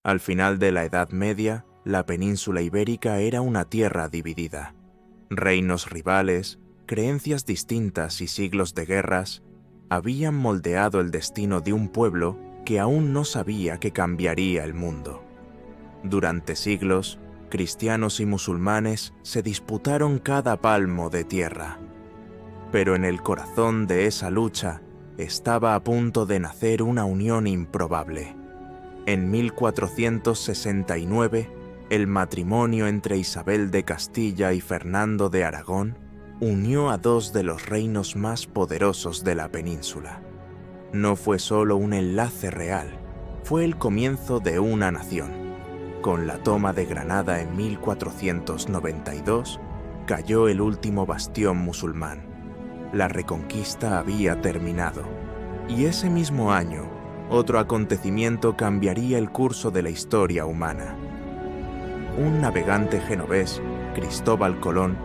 Al final de la Edad Media, la península ibérica era una tierra dividida. Reinos rivales, creencias distintas y siglos de guerras habían moldeado el destino de un pueblo que aún no sabía que cambiaría el mundo. Durante siglos, cristianos y musulmanes se disputaron cada palmo de tierra. Pero en el corazón de esa lucha estaba a punto de nacer una unión improbable. En 1469, el matrimonio entre Isabel de Castilla y Fernando de Aragón unió a dos de los reinos más poderosos de la península. No fue solo un enlace real, fue el comienzo de una nación. Con la toma de Granada en 1492, cayó el último bastión musulmán. La reconquista había terminado, y ese mismo año, otro acontecimiento cambiaría el curso de la historia humana. Un navegante genovés, Cristóbal Colón,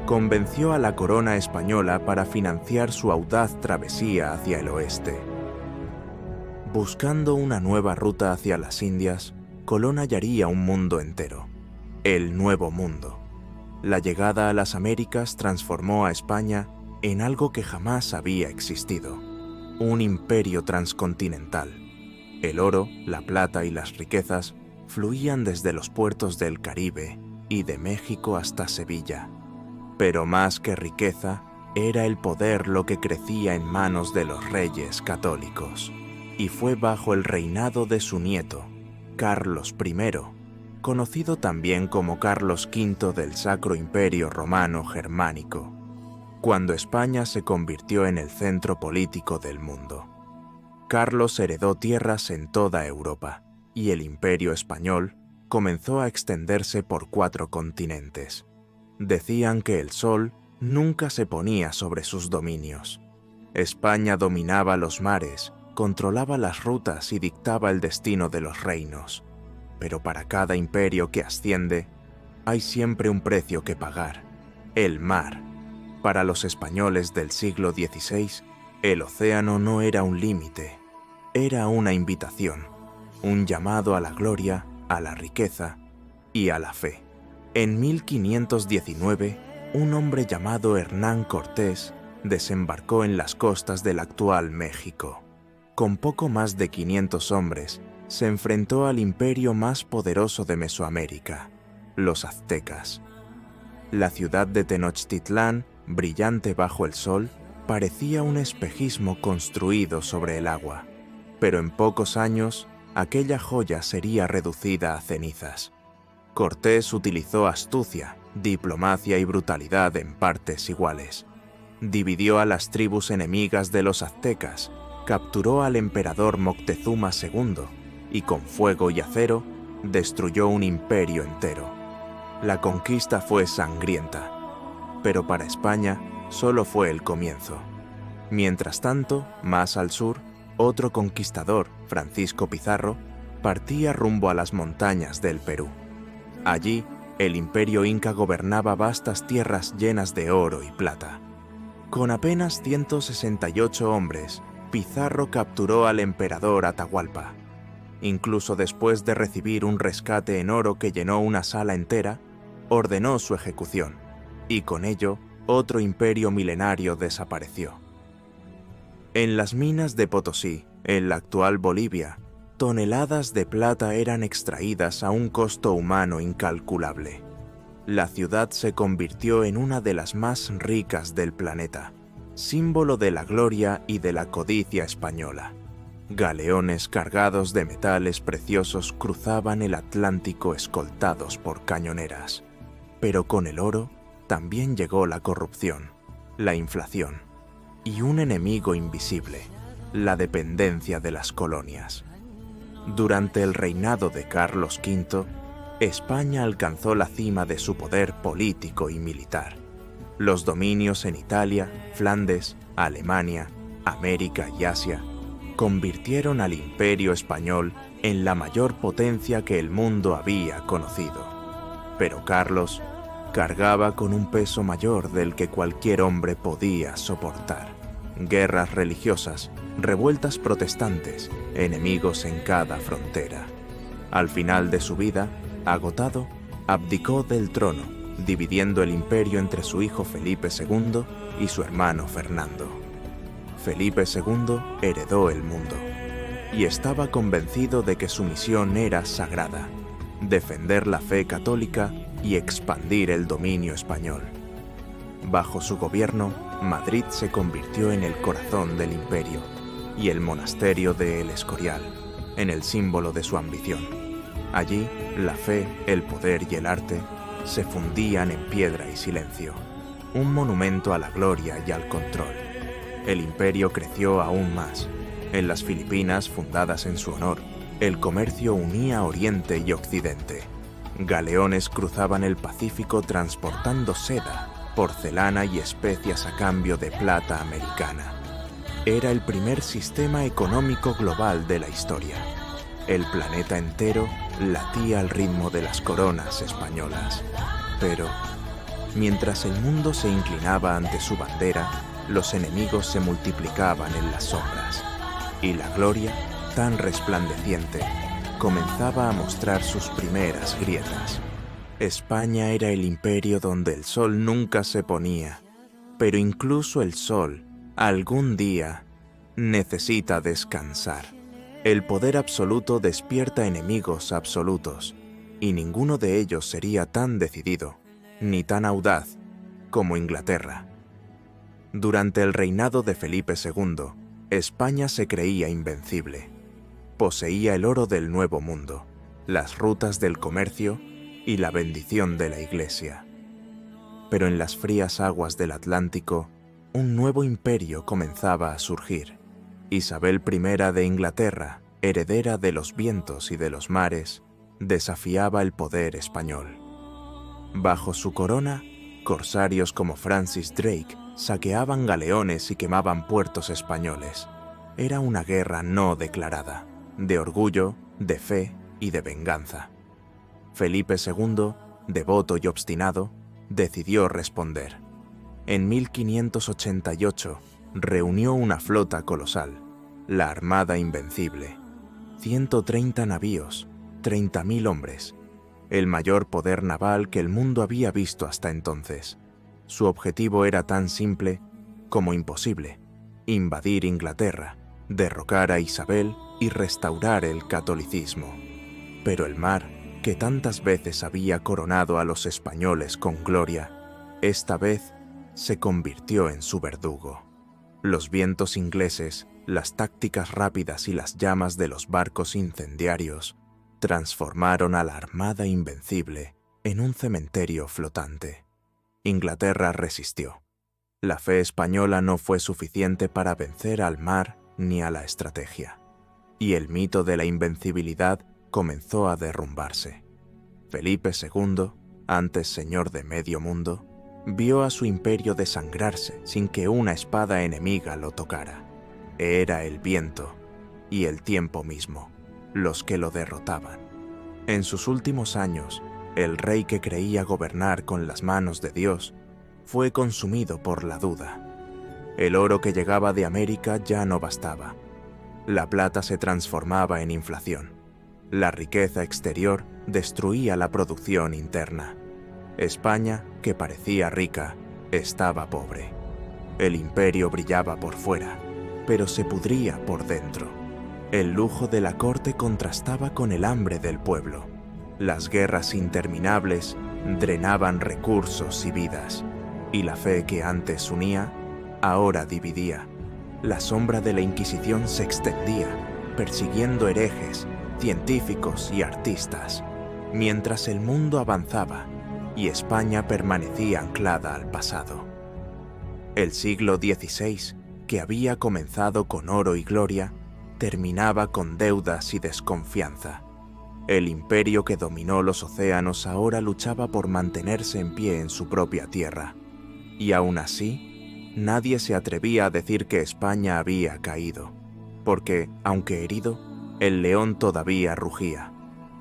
convenció a la corona española para financiar su audaz travesía hacia el oeste. Buscando una nueva ruta hacia las Indias, Colón hallaría un mundo entero, el Nuevo Mundo. La llegada a las Américas transformó a España en algo que jamás había existido, un imperio transcontinental. El oro, la plata y las riquezas fluían desde los puertos del Caribe y de México hasta Sevilla. Pero más que riqueza, era el poder lo que crecía en manos de los reyes católicos. Y fue bajo el reinado de su nieto, Carlos I, conocido también como Carlos V del Sacro Imperio Romano Germánico, cuando España se convirtió en el centro político del mundo. Carlos heredó tierras en toda Europa, y el Imperio español comenzó a extenderse por 4 continentes. Decían que el sol nunca se ponía sobre sus dominios. España dominaba los mares, controlaba las rutas y dictaba el destino de los reinos. Pero para cada imperio que asciende, hay siempre un precio que pagar: el mar. Para los españoles del siglo XVI, el océano no era un límite, era una invitación, un llamado a la gloria, a la riqueza y a la fe. En 1519, un hombre llamado Hernán Cortés desembarcó en las costas del actual México. Con poco más de 500 hombres, se enfrentó al imperio más poderoso de Mesoamérica, los aztecas. La ciudad de Tenochtitlán, brillante bajo el sol, parecía un espejismo construido sobre el agua. Pero en pocos años, aquella joya sería reducida a cenizas. Cortés utilizó astucia, diplomacia y brutalidad en partes iguales. Dividió a las tribus enemigas de los aztecas, capturó al emperador Moctezuma II y con fuego y acero destruyó un imperio entero. La conquista fue sangrienta, pero para España solo fue el comienzo. Mientras tanto, más al sur, otro conquistador, Francisco Pizarro, partía rumbo a las montañas del Perú. Allí, el imperio inca gobernaba vastas tierras llenas de oro y plata. Con apenas 168 hombres, Pizarro capturó al emperador Atahualpa. Incluso después de recibir un rescate en oro que llenó una sala entera, ordenó su ejecución, y con ello, otro imperio milenario desapareció. En las minas de Potosí, en la actual Bolivia, toneladas de plata eran extraídas a un costo humano incalculable. La ciudad se convirtió en una de las más ricas del planeta, símbolo de la gloria y de la codicia española. Galeones cargados de metales preciosos cruzaban el Atlántico escoltados por cañoneras. Pero con el oro también llegó la corrupción, la inflación y un enemigo invisible, la dependencia de las colonias. Durante el reinado de Carlos V, España alcanzó la cima de su poder político y militar. Los dominios en Italia, Flandes, Alemania, América y Asia convirtieron al Imperio español en la mayor potencia que el mundo había conocido. Pero Carlos cargaba con un peso mayor del que cualquier hombre podía soportar. Guerras religiosas, revueltas protestantes, enemigos en cada frontera. Al final de su vida, agotado, abdicó del trono, dividiendo el imperio entre su hijo Felipe II y su hermano Fernando. Felipe II heredó el mundo y estaba convencido de que su misión era sagrada: defender la fe católica y expandir el dominio español. Bajo su gobierno, Madrid se convirtió en el corazón del imperio y el monasterio de El Escorial en el símbolo de su ambición. Allí, la fe, el poder y el arte se fundían en piedra y silencio, un monumento a la gloria y al control. El imperio creció aún más. En las Filipinas, fundadas en su honor, el comercio unía Oriente y Occidente. Galeones cruzaban el Pacífico transportando seda, porcelana y especias a cambio de plata americana. Era el primer sistema económico global de la historia. El planeta entero latía al ritmo de las coronas españolas. Pero, mientras el mundo se inclinaba ante su bandera, los enemigos se multiplicaban en las sombras, y la gloria, tan resplandeciente, comenzaba a mostrar sus primeras grietas. España era el imperio donde el sol nunca se ponía, pero incluso el sol, algún día, necesita descansar. El poder absoluto despierta enemigos absolutos, y ninguno de ellos sería tan decidido, ni tan audaz, como Inglaterra. Durante el reinado de Felipe II, España se creía invencible. Poseía el oro del Nuevo Mundo, las rutas del comercio y la bendición de la Iglesia. Pero en las frías aguas del Atlántico, un nuevo imperio comenzaba a surgir. Isabel I de Inglaterra, heredera de los vientos y de los mares, desafiaba el poder español. Bajo su corona, corsarios como Francis Drake saqueaban galeones y quemaban puertos españoles. Era una guerra no declarada, de orgullo, de fe y de venganza. Felipe II, devoto y obstinado, decidió responder. En 1588 reunió una flota colosal, la Armada Invencible. 130 navíos, 30.000 hombres, el mayor poder naval que el mundo había visto hasta entonces. Su objetivo era tan simple como imposible: invadir Inglaterra, derrocar a Isabel y restaurar el catolicismo. Pero el mar, que tantas veces había coronado a los españoles con gloria, esta vez se convirtió en su verdugo. Los vientos ingleses, las tácticas rápidas y las llamas de los barcos incendiarios transformaron a la Armada Invencible en un cementerio flotante. Inglaterra resistió. La fe española no fue suficiente para vencer al mar ni a la estrategia, y el mito de la invencibilidad comenzó a derrumbarse. Felipe II, antes señor de medio mundo, vio a su imperio desangrarse sin que una espada enemiga lo tocara. Era el viento y el tiempo mismo los que lo derrotaban. En sus últimos años, el rey que creía gobernar con las manos de Dios fue consumido por la duda. El oro que llegaba de América ya no bastaba. La plata se transformaba en inflación. La riqueza exterior destruía la producción interna. España, que parecía rica, estaba pobre. El imperio brillaba por fuera, pero se pudría por dentro. El lujo de la corte contrastaba con el hambre del pueblo. Las guerras interminables drenaban recursos y vidas, y la fe que antes unía, ahora dividía. La sombra de la Inquisición se extendía, persiguiendo herejes, científicos y artistas, mientras el mundo avanzaba y España permanecía anclada al pasado. El siglo XVI, que había comenzado con oro y gloria, terminaba con deudas y desconfianza. El imperio que dominó los océanos ahora luchaba por mantenerse en pie en su propia tierra. Y aún así, nadie se atrevía a decir que España había caído, porque, aunque herido, el león todavía rugía,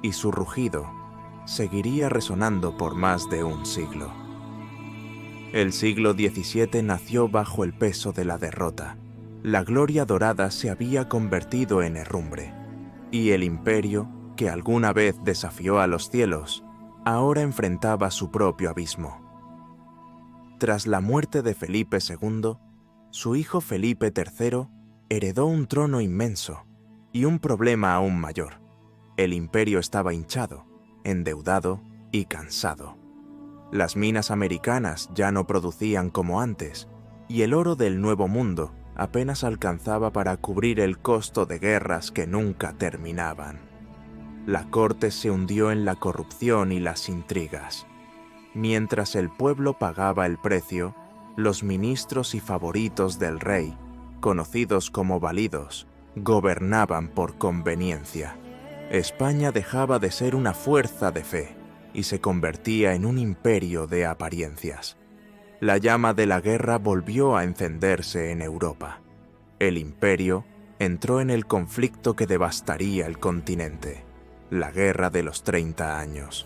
y su rugido seguiría resonando por más de un siglo. El siglo XVII nació bajo el peso de la derrota. La gloria dorada se había convertido en herrumbre, y el imperio, que alguna vez desafió a los cielos, ahora enfrentaba su propio abismo. Tras la muerte de Felipe II, su hijo Felipe III heredó un trono inmenso y un problema aún mayor. El imperio estaba hinchado, endeudado y cansado. Las minas americanas ya no producían como antes, y el oro del Nuevo Mundo apenas alcanzaba para cubrir el costo de guerras que nunca terminaban. La corte se hundió en la corrupción y las intrigas. Mientras el pueblo pagaba el precio, los ministros y favoritos del rey, conocidos como validos, gobernaban por conveniencia. España dejaba de ser una fuerza de fe y se convertía en un imperio de apariencias. La llama de la guerra volvió a encenderse en Europa. El imperio entró en el conflicto que devastaría el continente, la Guerra de los 30 años.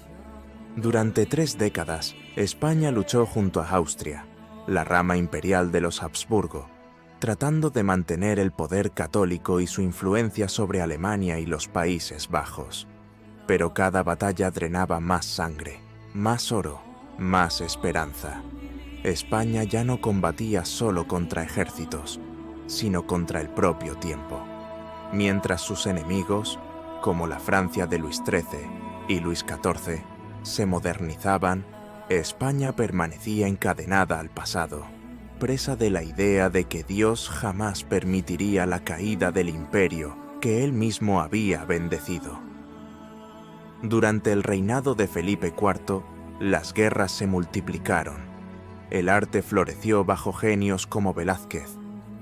Durante 3 décadas, España luchó junto a Austria, la rama imperial de los Habsburgo, tratando de mantener el poder católico y su influencia sobre Alemania y los Países Bajos. Pero cada batalla drenaba más sangre, más oro, más esperanza. España ya no combatía solo contra ejércitos, sino contra el propio tiempo. Mientras sus enemigos, como la Francia de Luis XIII y Luis XIV, se modernizaban, España permanecía encadenada al pasado, presa de la idea de que Dios jamás permitiría la caída del imperio que él mismo había bendecido. Durante el reinado de Felipe IV, las guerras se multiplicaron. El arte floreció bajo genios como Velázquez,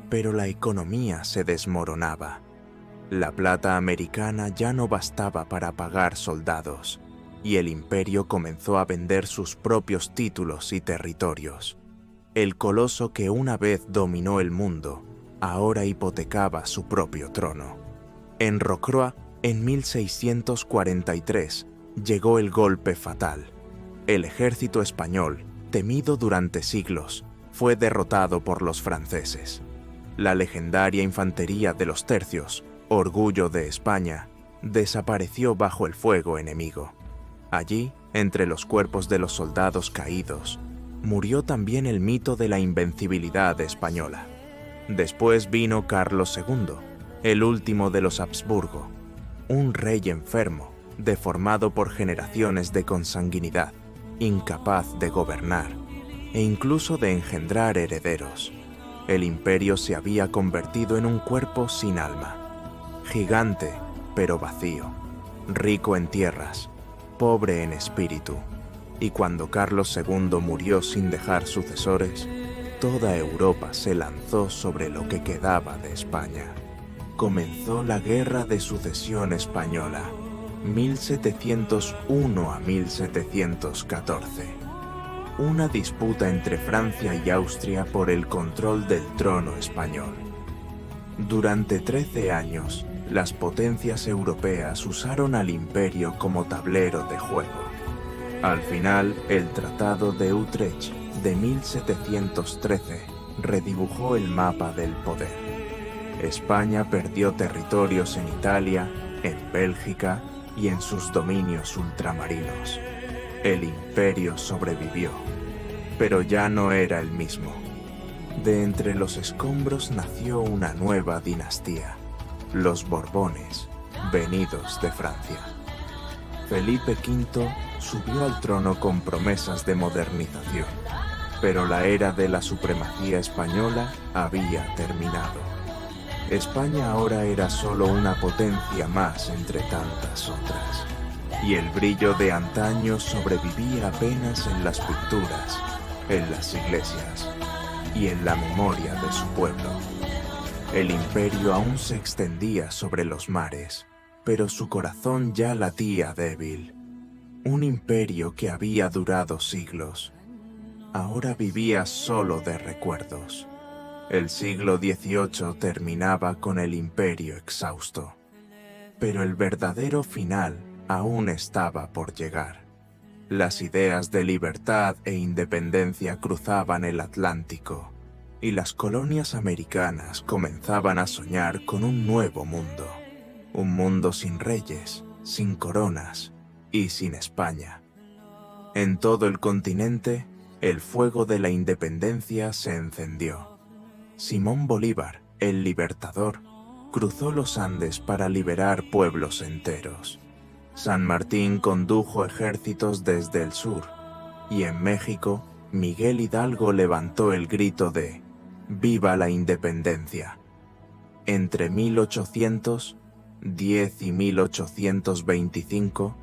pero la economía se desmoronaba. La plata americana ya no bastaba para pagar soldados, y el imperio comenzó a vender sus propios títulos y territorios. El coloso que una vez dominó el mundo, ahora hipotecaba su propio trono. En Rocroi, en 1643, llegó el golpe fatal. El ejército español, temido durante siglos, fue derrotado por los franceses. La legendaria infantería de los tercios, orgullo de España, desapareció bajo el fuego enemigo. Allí, entre los cuerpos de los soldados caídos, murió también el mito de la invencibilidad española. Después vino Carlos II, el último de los Habsburgo, un rey enfermo, deformado por generaciones de consanguinidad, incapaz de gobernar e incluso de engendrar herederos. El imperio se había convertido en un cuerpo sin alma, gigante pero vacío, rico en tierras, pobre en espíritu. Y cuando Carlos II murió sin dejar sucesores, toda Europa se lanzó sobre lo que quedaba de España. Comenzó la Guerra de Sucesión Española, 1701 a 1714. Una disputa entre Francia y Austria por el control del trono español. Durante 13 años, las potencias europeas usaron al imperio como tablero de juego. Al final, el Tratado de Utrecht de 1713 redibujó el mapa del poder. España perdió territorios en Italia, en Bélgica y en sus dominios ultramarinos. El imperio sobrevivió, pero ya no era el mismo. De entre los escombros nació una nueva dinastía, los Borbones, venidos de Francia. Felipe V subió al trono con promesas de modernización, pero la era de la supremacía española había terminado. España ahora era solo una potencia más entre tantas otras, y el brillo de antaño sobrevivía apenas en las pinturas, en las iglesias y en la memoria de su pueblo. El imperio aún se extendía sobre los mares, pero su corazón ya latía débil. Un imperio que había durado siglos, ahora vivía solo de recuerdos. El siglo XVIII terminaba con el imperio exhausto, pero el verdadero final aún estaba por llegar. Las ideas de libertad e independencia cruzaban el Atlántico, y las colonias americanas comenzaban a soñar con un nuevo mundo. Un mundo sin reyes, sin coronas y sin España. En todo el continente, el fuego de la independencia se encendió. Simón Bolívar, el libertador, cruzó los Andes para liberar pueblos enteros. San Martín condujo ejércitos desde el sur, y en México, Miguel Hidalgo levantó el grito de ¡Viva la independencia! Entre 1810 y 1825,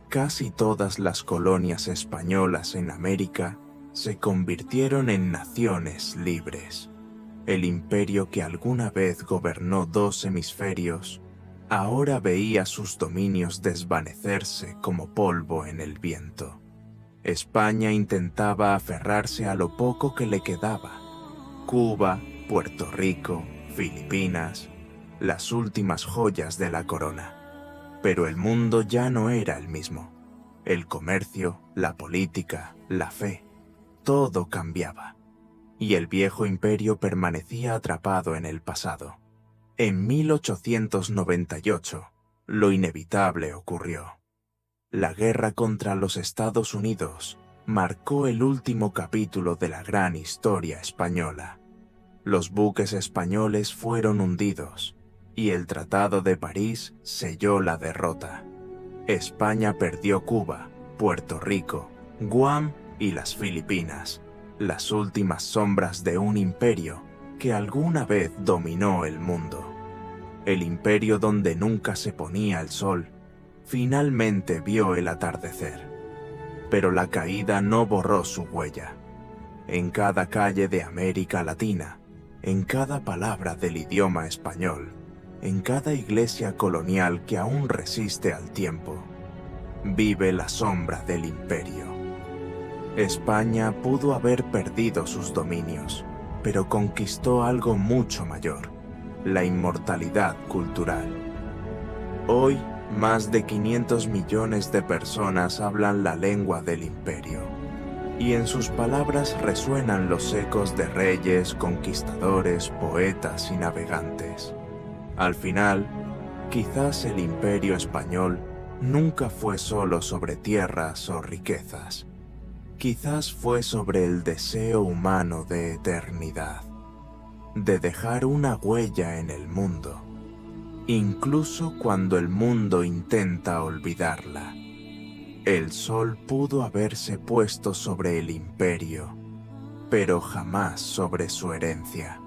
casi todas las colonias españolas en América se convirtieron en naciones libres. El imperio que alguna vez gobernó 2 hemisferios, ahora veía sus dominios desvanecerse como polvo en el viento. España intentaba aferrarse a lo poco que le quedaba. Cuba, Puerto Rico, Filipinas, las últimas joyas de la corona. Pero el mundo ya no era el mismo. El comercio, la política, la fe, todo cambiaba. Y el viejo imperio permanecía atrapado en el pasado. En 1898, lo inevitable ocurrió. La guerra contra los Estados Unidos marcó el último capítulo de la gran historia española. Los buques españoles fueron hundidos y el Tratado de París selló la derrota. España perdió Cuba, Puerto Rico, Guam y las Filipinas, las últimas sombras de un imperio que alguna vez dominó el mundo. El imperio donde nunca se ponía el sol, finalmente vio el atardecer. Pero la caída no borró su huella. En cada calle de América Latina, en cada palabra del idioma español, en cada iglesia colonial que aún resiste al tiempo, vive la sombra del imperio. España pudo haber perdido sus dominios, pero conquistó algo mucho mayor, la inmortalidad cultural. Hoy, más de 500 millones de personas hablan la lengua del imperio, y en sus palabras resuenan los ecos de reyes, conquistadores, poetas y navegantes. Al final, quizás el imperio español nunca fue solo sobre tierras o riquezas. Quizás fue sobre el deseo humano de eternidad, de dejar una huella en el mundo, incluso cuando el mundo intenta olvidarla. El sol pudo haberse puesto sobre el imperio, pero jamás sobre su herencia.